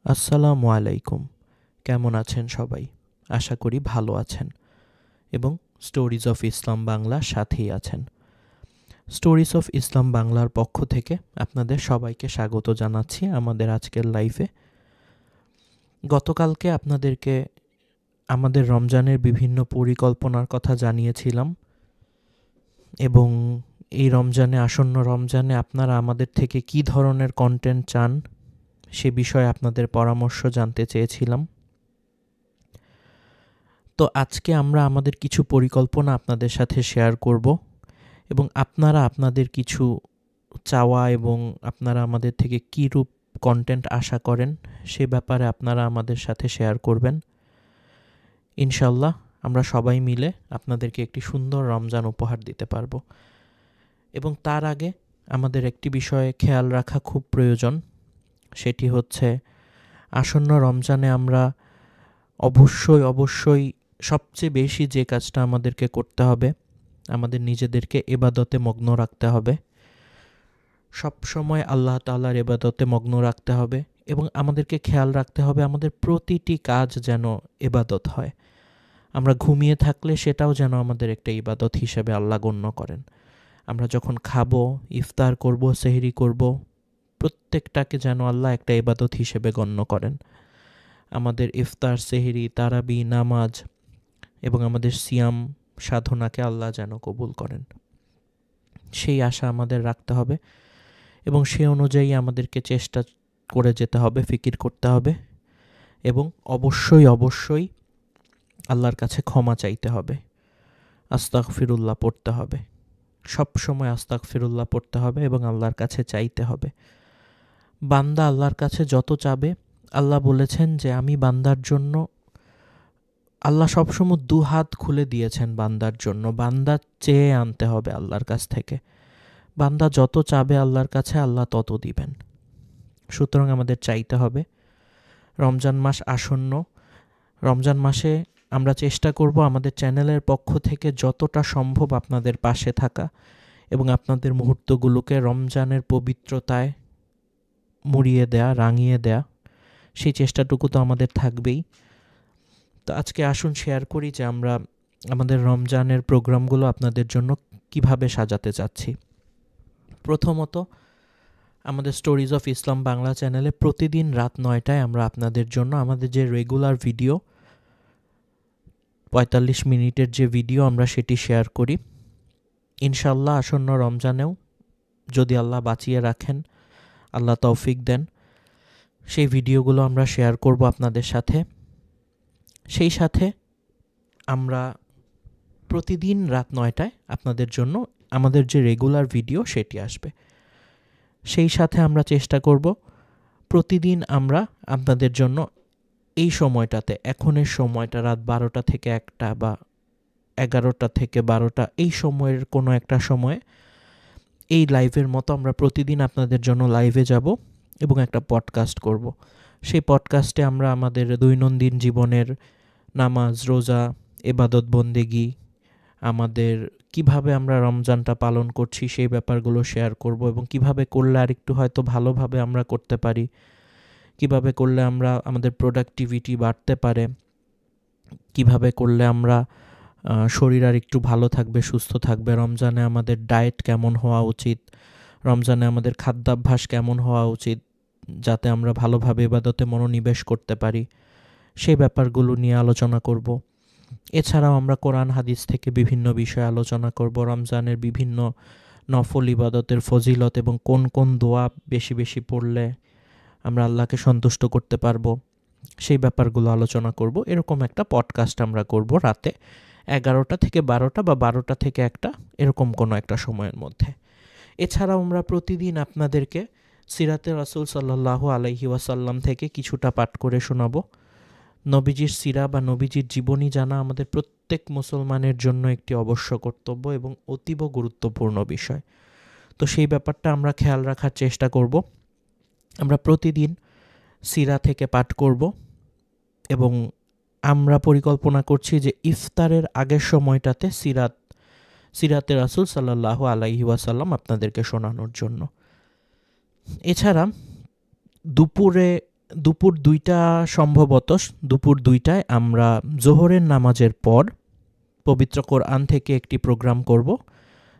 আসসালামু আলাইকুম। কেমন আছেন সবাই? আশা করি ভালো আছেন এবং স্টোরিজ অফ ইসলাম বাংলার সাথেই আছেন। স্টোরিজ অফ ইসলাম বাংলার পক্ষ থেকে আপনাদের সবাইকে স্বাগত জানাচ্ছি আমাদের আজকের লাইভে। গতকালকে আপনাদেরকে আমাদের রমজানের বিভিন্ন পরিকল্পনার কথা জানিয়েছিলাম এবং এই আসন্ন রমজানে আপনারা আমাদের থেকে কী ধরনের কন্টেন্ট চান সে বিষয়ে আপনাদের পরামর্শ জানতে চেয়েছিলাম। তো আজকে আমরা আমাদের কিছু পরিকল্পনা আপনাদের সাথে শেয়ার করব এবং আপনারা আপনাদের কিছু চাওয়া এবং আপনারা আমাদের থেকে কী রূপ কন্টেন্ট আশা করেন সে ব্যাপারে আপনারা আমাদের সাথে শেয়ার করবেন। ইনশাল্লাহ আমরা সবাই মিলে আপনাদেরকে একটি সুন্দর রমজান উপহার দিতে পারবো। এবং তার আগে আমাদের একটি বিষয়ে খেয়াল রাখা খুব প্রয়োজন, সেটি হচ্ছে আসন্ন রমজানে আমরা অবশ্যই সবচেয়ে বেশি যে কাজটা আমাদেরকে করতে হবে, আমাদের নিজেদেরকে ইবাদতে মগ্ন রাখতে হবে, সব সময় আল্লাহ তাআলার ইবাদতে মগ্ন রাখতে হবে এবং আমাদেরকে খেয়াল রাখতে হবে আমাদের প্রতিটি কাজ যেন ইবাদত হয়। আমরা ঘুমিয়ে থাকলে সেটাও যেন আমাদের একটা ইবাদত হিসেবে আল্লাহ গণ্য করেন। আমরা যখন খাবো, ইফতার করব, সেহরি করব, প্রত্যেকটাকে যেন আল্লাহ একটা ইবাদত হিসেবে গণ্য করেন। আমাদের ইফতার, সেহরি, তারাবি, নামাজ এবং আমাদের সিয়াম সাধনাকে আল্লাহ যেন কবুল করেন, সেই আশা আমাদের রাখতে হবে এবং সেই অনুযায়ী আমাদেরকে চেষ্টা করে যেতে হবে, ফিকির করতে হবে এবং অবশ্যই আল্লাহর কাছে ক্ষমা চাইতে হবে, আস্তাগফিরুল্লাহ পড়তে হবে, সব সময় আস্তাগফিরুল্লাহ পড়তে হবে এবং আল্লাহর কাছে চাইতে হবে। বান্দা আল্লাহর কাছে যত চাবে, আল্লাহ বলেছেন যে আমি বান্দার জন্য, আল্লাহ সবসময় দুহাত খুলে দিয়েছেন বান্দার জন্য। বান্দা চেয়ে আনতে হবে আল্লাহর কাছ থেকে। বান্দা যত চাবে আল্লাহর কাছে, আল্লাহ তত দিবেন। সুতরাং আমাদের চাইতে হবে। রমজান মাস আসন্ন, রমজান মাসে আমরা চেষ্টা করব আমাদের চ্যানেলের পক্ষ থেকে যতটা সম্ভব আপনাদের পাশে থাকা এবং আপনাদের মুহূর্তগুলোকে রমজানের পবিত্রতায় মুড়িয়ে দেয়া, রাঙিয়ে দেয়া, সেই চেষ্টাটুকু তো আমাদের থাকবেই। তো আজকে আসুন শেয়ার করি যে আমরা আমাদের রমজানের প্রোগ্রামগুলো আপনাদের জন্য কিভাবে সাজাতে চাচ্ছি। প্রথমত, আমাদের স্টোরিজ অফ ইসলাম বাংলা চ্যানেলে প্রতিদিন রাত 9টায় আমরা আপনাদের জন্য আমাদের যে রেগুলার ভিডিও 45 মিনিটের যে ভিডিও আমরা সেটি শেয়ার করি। ইনশাল্লাহ আসন্ন রমজানেও যদি আল্লাহ বাঁচিয়ে রাখেন, আল্লাহ তৌফিক দেন, সেই ভিডিওগুলো আমরা শেয়ার করব আপনাদের সাথে। সেই সাথে আমরা প্রতিদিন রাত 9টায় আপনাদের জন্য আমাদের যে রেগুলার ভিডিও সেটি আসবে। সেই সাথে আমরা চেষ্টা করব প্রতিদিন আমরা আপনাদের জন্য এই সময়টাতে, এখনের সময়টা রাত 12টা থেকে 1টা বা 11টা থেকে 12টা, এই সময়ের কোনো একটা সময়ে এই লাইভের মতো আমরা প্রতিদিন আপনাদের জন্য লাইভে যাব এবং একটা পডকাস্ট করব। সেই পডকাস্টে আমরা আমাদের দৈনন্দিন জীবনের নামাজ, রোজা, ইবাদত বন্দেগি, আমাদের কিভাবে আমরা রমজানটা পালন করছি সেই ব্যাপারগুলো শেয়ার করব এবং কিভাবে করলে আরেকটু হয়তো ভালোভাবে আমরা করতে পারি, কিভাবে করলে আমরা আমাদের প্রোডাক্টিভিটি বাড়তে পারে, কিভাবে করলে আমরা শরীর আর একটু ভালো থাকবে, সুস্থ থাকবে, রমজানে আমাদের ডায়েট কেমন হওয়া উচিত, রমজানে আমাদের খাদ্যাভ্যাস কেমন হওয়া উচিত, যাতে আমরা ভালোভাবে ইবাদতে মনোনিবেশ করতে পারি, সেই ব্যাপারগুলো নিয়ে আলোচনা করব। এছাড়াও আমরা কোরআন হাদিস থেকে বিভিন্ন বিষয়ে আলোচনা করব, রমজানের বিভিন্ন নফল ইবাদতের ফজিলত এবং কোন কোন দোয়া বেশি বেশি পড়লে আমরা আল্লাহকে সন্তুষ্ট করতে পারবো, সেই ব্যাপারগুলো আলোচনা করব। এরকম একটা পডকাস্ট আমরা করব রাতে 11টা থেকে 12টা বা 12টা থেকে 1টা, এরকম কোনো একটা সময়ের মধ্যে। এছাড়াও আমরা প্রতিদিন আপনাদেরকে সিরাতে রাসূল সাল্লাল্লাহু আলাইহি ওয়াসাল্লাম থেকে কিছুটা পাঠ করে শোনাবো। নবীজির সিরা বা নবীজির জীবনী জানা আমাদের প্রত্যেক মুসলমানের জন্য একটি অবশ্য কর্তব্য এবং অতীব গুরুত্বপূর্ণ বিষয়। তো সেই ব্যাপারটা আমরা খেয়াল রাখার চেষ্টা করব। আমরা প্রতিদিন সিরা থেকে পাঠ করব এবং আমরা পরিকল্পনা করছি যে ইফতারের আগের সময়টাতে সিরাতে রাসূল সাল্লাল্লাহু আলাইহি ওয়াসাল্লাম আপনাদেরকে শোনানোর জন্য। এছাড়া দুপুরে দুপুর 2টা সম্ভবত দুপুর 2টায় আমরা জোহরের নামাজের পর পবিত্র কোরআন থেকে একটি প্রোগ্রাম করব,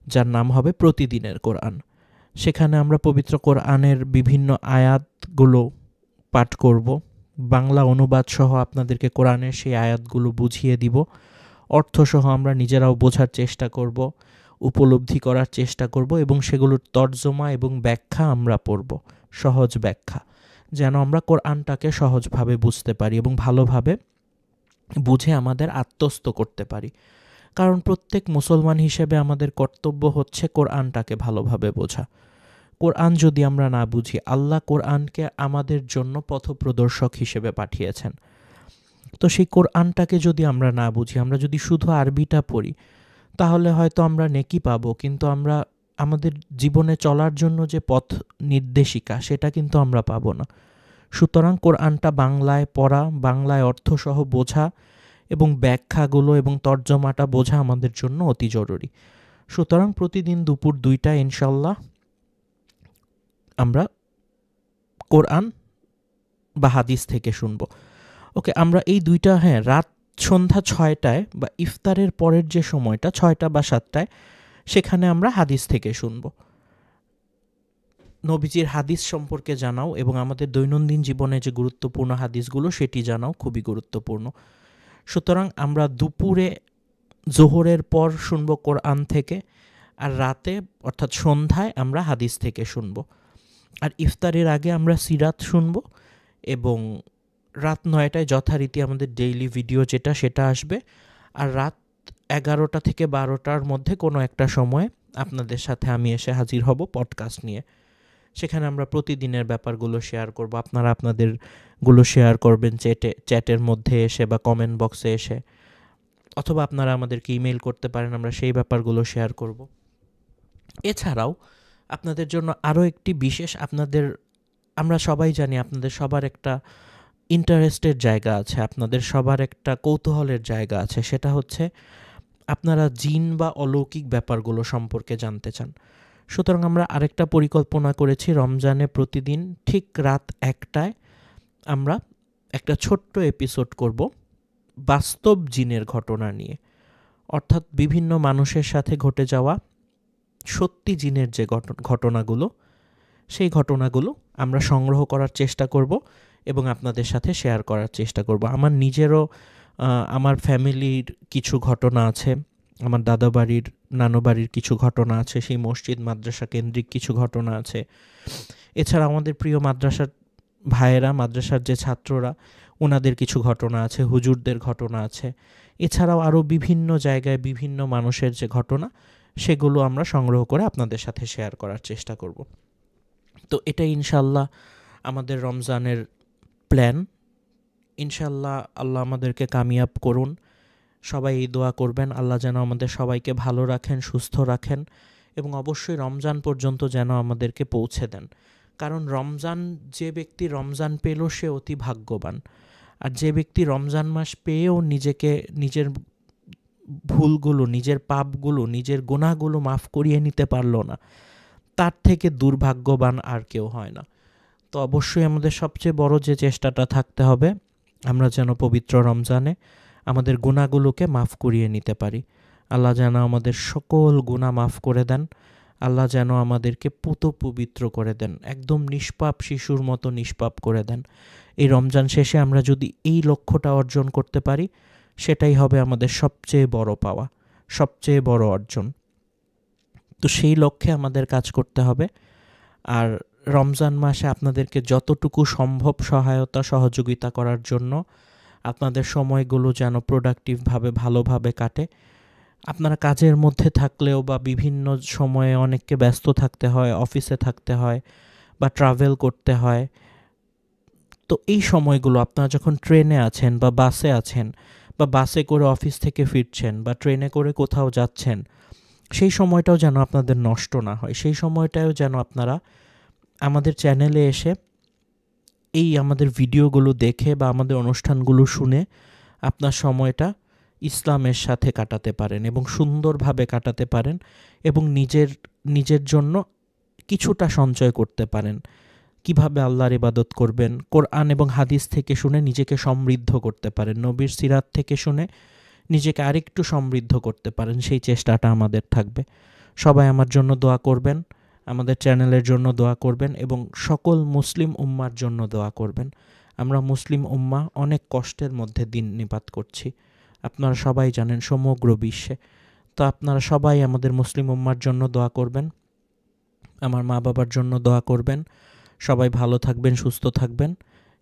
যার নাম হবে প্রতিদিনের কোরআন। সেখানে আমরা পবিত্র কোরআনের বিভিন্ন আয়াতগুলো পাঠ করব, বাংলা অনুবাদ সহ আপনাদেরকে কোরআনের সেই আয়াতগুলো বুঝিয়ে দিব, অর্থসহ আমরা নিজেরাও বোঝার চেষ্টা করব, উপলব্ধি করার চেষ্টা করব এবং সেগুলোর তর্জমা এবং ব্যাখ্যা আমরা পড়ব, সহজ ব্যাখ্যা, যেন আমরা কোরআনটাকে সহজভাবে বুঝতে পারি এবং ভালোভাবে বুঝে আমাদের আত্মস্থ করতে পারি। কারণ প্রত্যেক মুসলমান হিসেবে আমাদের কর্তব্য হচ্ছে কোরআনটাকে ভালোভাবে বোঝা। কোরআন যদি আমরা না বুঝি, আল্লাহ কোরআনকে আমাদের জন্য পথপ্রদর্শক হিসেবে পাঠিয়েছেন। তো সেই কোরআনটাকে যদি আমরা না বুঝি, আমরা যদি শুধু আরবিটা পড়ি, তাহলে হয়তো আমরা নেকি পাবো, কিন্তু আমরা আমাদের জীবনে চলার জন্য যে পথ নির্দেশিকা সেটা কিন্তু আমরা পাবো না। সুতরাং কোরআনটা বাংলায় পড়া, বাংলায় অর্থসহ বোঝা এবং ব্যাখ্যাগুলো এবং তর্জমাটা বোঝা আমাদের জন্য অতি জরুরি। সুতরাং প্রতিদিন দুপুর 2টায় ইনশাল্লাহ আমরা কোরআন বা হাদিস থেকে শুনবো। ওকে, আমরা এই দুইটা রাত সন্ধ্যা 6টায় বা ইফতারের পরের যে সময়টা 6টা বা 7টায়, সেখানে আমরা হাদিস থেকে শুনবো। নবীজির হাদিস সম্পর্কে জানাও এবং আমাদের দৈনন্দিন জীবনে যে গুরুত্বপূর্ণ হাদিসগুলো সেটি জানাও, খুবই গুরুত্বপূর্ণ। সুতরাং আমরা দুপুরে জোহরের পর শুনবো কোরআন থেকে, আর রাতে অর্থাৎ সন্ধ্যায় আমরা হাদিস থেকে শুনবো। আর ইফতারের আগে আমরা সিরাত শুনবো এবং রাত 9টায় যথারীতি আমাদের ডেইলি ভিডিও যেটা সেটা আসবে। আর রাত 11টা থেকে 12টার মধ্যে কোনো একটা সময়ে আপনাদের সাথে আমি এসে হাজির হব পডকাস্ট নিয়ে। সেখানে আমরা প্রতিদিনের ব্যাপারগুলো শেয়ার করব, আপনারা আপনাদেরগুলো শেয়ার করবেন চ্যাটের মধ্যে এসে বা কমেন্ট বক্সে এসে, অথবা আপনারা আমাদেরকে ইমেল করতে পারেন, আমরা সেই ব্যাপারগুলো শেয়ার করব। এছাড়াও আপনাদের জন্য আরও একটি বিশেষ, আমরা সবাই জানি আপনাদের সবার একটা ইন্টারেস্টের জায়গা আছে, আপনাদের সবার একটা কৌতূহলের জায়গা আছে, সেটা হচ্ছে আপনারা জিন বা অলৌকিক ব্যাপারগুলো সম্পর্কে জানতে চান। সুতরাং আমরা আরেকটা পরিকল্পনা করেছি, রমজানে প্রতিদিন ঠিক রাত 1টায় আমরা একটা ছোট্ট এপিসোড করব বাস্তব জিনের ঘটনা নিয়ে, অর্থাৎ বিভিন্ন মানুষের সাথে ঘটে যাওয়া সত্যি জিনের যে ঘটনাগুলো, সেই ঘটনাগুলো আমরা সংগ্রহ করার চেষ্টা করব এবং আপনাদের সাথে শেয়ার করার চেষ্টা করব। আমার নিজেরও আমার ফ্যামিলির কিছু ঘটনা আছে, আমার দাদা বাড়ির, নানু বাড়ির কিছু ঘটনা আছে, সেই মসজিদ মাদ্রাসা কেন্দ্রিক কিছু ঘটনা আছে। এছাড়া আমাদের প্রিয় মাদ্রাসার ভাইয়েরা, মাদ্রাসার যে ছাত্ররা, ওনাদের কিছু ঘটনা আছে, হুজুরদের ঘটনা আছে। এছাড়াও আরও বিভিন্ন জায়গায় বিভিন্ন মানুষের যে ঘটনা, সেগুলো আমরা সংগ্রহ করে আপনাদের সাথে শেয়ার করার চেষ্টা করব। তো এটা ইনশাল্লাহ আমাদের রমজানের প্ল্যান। ইনশাল্লাহ আল্লাহ আমাদেরকে কামিয়াব করুন। সবাই এই দোয়া করবেন, আল্লাহ যেন আমাদের সবাইকে ভালো রাখেন, সুস্থ রাখেন এবং অবশ্যই রমজান পর্যন্ত যেন আমাদেরকে পৌঁছে দেন। কারণ যে ব্যক্তি রমজান পেল সে অতি ভাগ্যবান। আর যে ব্যক্তি রমজান মাস পেয়েও নিজের ভুলগুলো, নিজের পাপগুলো, নিজের গুনাহগুলো মাফ করিয়ে নিতে পারল না, তার থেকে দুর্ভাগ্যবান আর কেউ হয় না। তো অবশ্যই আমাদের সবচেয়ে বড় যে চেষ্টাটা থাকতে হবে, আমরা যেন পবিত্র রমজানে আমাদের গুনাহগুলোকে মাফ করিয়ে নিতে পারি। আল্লাহ যেন আমাদের সকল গুনাহ মাফ করে দেন। আল্লাহ যেন আমাদেরকে পবিত্র করে দেন, একদম নিষ্পাপ শিশুর মতো নিষ্পাপ করে দেন। এই রমজান শেষে আমরা যদি এই লক্ষ্যটা অর্জন করতে পারি, সেটাই হবে আমাদের সবচেয়ে বড় পাওয়া, সবচেয়ে বড় অর্জন। তো সেই লক্ষ্যে আমাদের কাজ করতে হবে। আর রমজান মাসে আপনাদেরকে যতটুকু সম্ভব সহায়তা সহযোগিতা করার জন্য, আপনাদের সময়গুলো যেন প্রোডাক্টিভভাবে ভালোভাবে কাটে। আপনারা কাজের মধ্যে থাকলেও বা বিভিন্ন সময়ে অনেককে ব্যস্ত থাকতে হয়, অফিসে থাকতে হয় বা ট্রাভেল করতে হয়। তো এই সময়গুলো আপনারা যখন ট্রেনে আছেন বা বাসে আছেন, বা বাসে করে অফিস থেকে ফিরছেন বা ট্রেনে করে কোথাও যাচ্ছেন, সেই সময়টাও যেন আপনাদের নষ্ট না হয়। সেই সময়টাও যেন আপনারা আমাদের চ্যানেলে এসে এই আমাদের ভিডিওগুলো দেখে বা আমাদের অনুষ্ঠানগুলো শুনে আপনার সময়টা ইসলামের সাথে কাটাতে পারেন এবং সুন্দরভাবে কাটাতে পারেন এবং নিজের জন্য কিছুটা সঞ্চয় করতে পারেন, কিভাবে আল্লাহর ইবাদত করবেন, কোরআন এবং হাদিস থেকে শুনে নিজেকে সমৃদ্ধ করতে পারেন, নবীর সিরাত থেকে শুনে নিজেকে আরেকটু সমৃদ্ধ করতে পারেন, সেই চেষ্টাটা আমাদের থাকবে। সবাই আমার জন্য দোয়া করবেন, আমাদের চ্যানেলের জন্য দোয়া করবেন এবং সকল মুসলিম উম্মার জন্য দোয়া করবেন। আমরা মুসলিম উম্মা অনেক কষ্টের মধ্যে দিন নিপাত করছি, আপনারা সবাই জানেন, সমগ্র বিশ্বে। তো আপনারা সবাই আমাদের মুসলিম উম্মার জন্য দোয়া করবেন, আমার মা বাবার জন্য দোয়া করবেন। সবাই ভালো থাকবেন, সুস্থ থাকবেন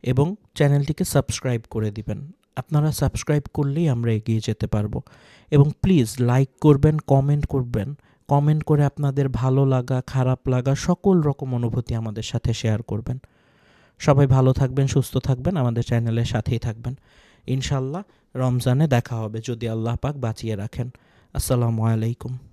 এবং চ্যানেলটিকে সাবস্ক্রাইব করে দিবেন। আপনারা সাবস্ক্রাইব করলেই আমরা এগিয়ে যেতে পারবো। এবং প্লিজ লাইক করবেন, কমেন্ট করবেন, কমেন্ট করে আপনাদের ভালো লাগা, খারাপ লাগা, সকল রকম অনুভূতি আমাদের সাথে শেয়ার করবেন। সবাই ভালো থাকবেন, সুস্থ থাকবেন, আমাদের চ্যানেলের সাথেই থাকবেন। ইনশাল্লাহ রমজানে দেখা হবে যদি আল্লাহ পাক বাঁচিয়ে রাখেন। আসসালামু আলাইকুম।